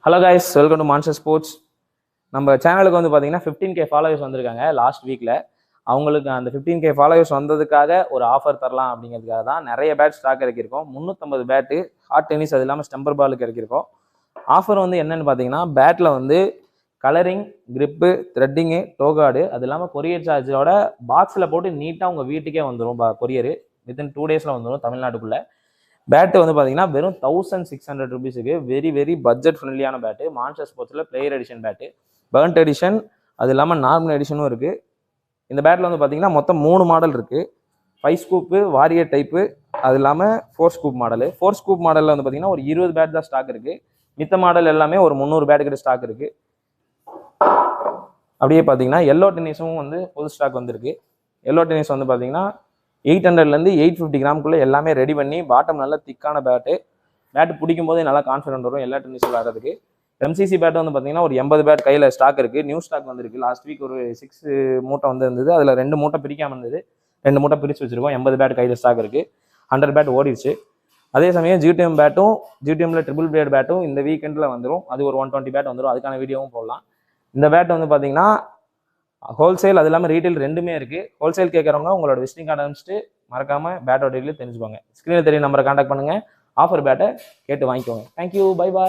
Hello guys, welcome to monster sports. நம்ம சேனலுக்கு வந்து பார்த்தீங்கன்னா 15K ஃபாலோவர்ஸ் வந்திருக்காங்க லாஸ்ட் வீக்கில். அவங்களுக்கு அந்த 15K ஃபாலோவர்ஸ் வந்ததுக்காக ஒரு ஆஃபர் தரலாம் அப்படிங்கிறதுக்காக தான் நிறைய பேட் ஸ்டாக் இறக்கியிருக்கோம். 350 பேட்டு ஹாட் டென்னிஸ், அது இல்லாமல் ஸ்டெம்பர் பாலுக்கு இறக்கியிருக்கோம். ஆஃபர் வந்து என்னென்னு பார்த்தீங்கன்னா, பேட்டில் வந்து கலரிங், கிரிப்பு, த்ரெட்டிங்கு, டோகார்டு, அது இல்லாமல் கொரியர் சார்ஜோட பாக்ஸில் போட்டு நீட்டாக உங்கள் வீட்டுக்கே வந்துடும். கொரியரு வித்தின் 2 டேஸில் வந்துடும் தமிழ்நாட்டுக்குள்ளே. பேட்டு வந்து பார்த்தீங்கன்னா வெறும் 1600 ருபீஸுக்கு வெரி பட்ஜெட் ஃப்ரெண்ட்லியான பேட்டு. மான்ஸ்டர் ஸ்போர்ட்ஸில் player edition bat, burnt edition, அது இல்லாமல் நார்மல் எடிஷனும் இருக்குது. இந்த பேட்டில் வந்து பார்த்தீங்கன்னா மொத்தம் 3 மாடல் இருக்குது. 5 ஸ்கூப்பு, வாரியர் டைப்பு, அது இல்லாமல் 4 ஸ்கூப் மாடலு. 4 ஸ்கூப் மாடலில் வந்து பார்த்தீங்கன்னா ஒரு 20 பேட் தான் ஸ்டாக் இருக்குது. மித்த மாடல் எல்லாமே ஒரு 300 பேட் கிட்ட ஸ்டாக் இருக்குது. அப்படியே பார்த்தீங்கன்னா எல்லோ டென்னிஸும் வந்து புது ஸ்டாக் வந்திருக்கு. எல்லோ டென்னிஸ் வந்து பார்த்தீங்கன்னா 800லேருந்து 850 கிராமுக்குள்ளே எல்லாமே ரெடி பண்ணி, பாட்டம் நல்லா திக்கான பேட்டு பிடிக்கும் போதே நல்லா கான்ஃபிடென்ட் வரும் எல்லா டென்னிஸ் விளையாடுறதுக்கு. MCC பேட் வந்து பார்த்தீங்கன்னா ஒரு 80 பேட் கையில் ஸ்டாக் இருக்குது. நியூ ஸ்டாக் வந்துருக்கு. லாஸ்ட் வீக் ஒரு 6 மூட்டை வந்து இருந்தது. அதில் 2 மூட்டை பிரிக்காமல் இருந்தது. 2 மூட்டை பிரித்து வச்சுருக்கோம். 80 பேட் கையில் ஸ்டாக் இருக்குது. 100 பேட் ஓடிடுச்சு. அதே சமயம் GTM பேட்டும், GTMல ட்ரிபிள் பிளேட் பேட்டும் இந்த வீக்கெண்டில் வந்துடும். அது ஒரு 120 பேட் வந்துடும். அதுக்கான வீடியோவும் போடலாம். இந்த பேட் வந்து பார்த்தீங்கன்னா ஹோல்சேல், அது இல்லாமல் ரீட்டைல் ரெண்டுமே இருக்குது. ஹோல்சேல் கேட்குறவங்க உங்களோட விசிட்டிங் கார்டு அனுப்பிச்சிட்டு மறக்காமல் பேட்டோட டீட்டெயில் தெரிஞ்சுக்கோங்க. ஸ்க்ரீனில் தெரிய நம்பரை கான்டாக்ட் பண்ணுங்கள். ஆஃபர் பேட்டை கேட்டு வாங்கிக்கோங்க. Thank you, bye bye.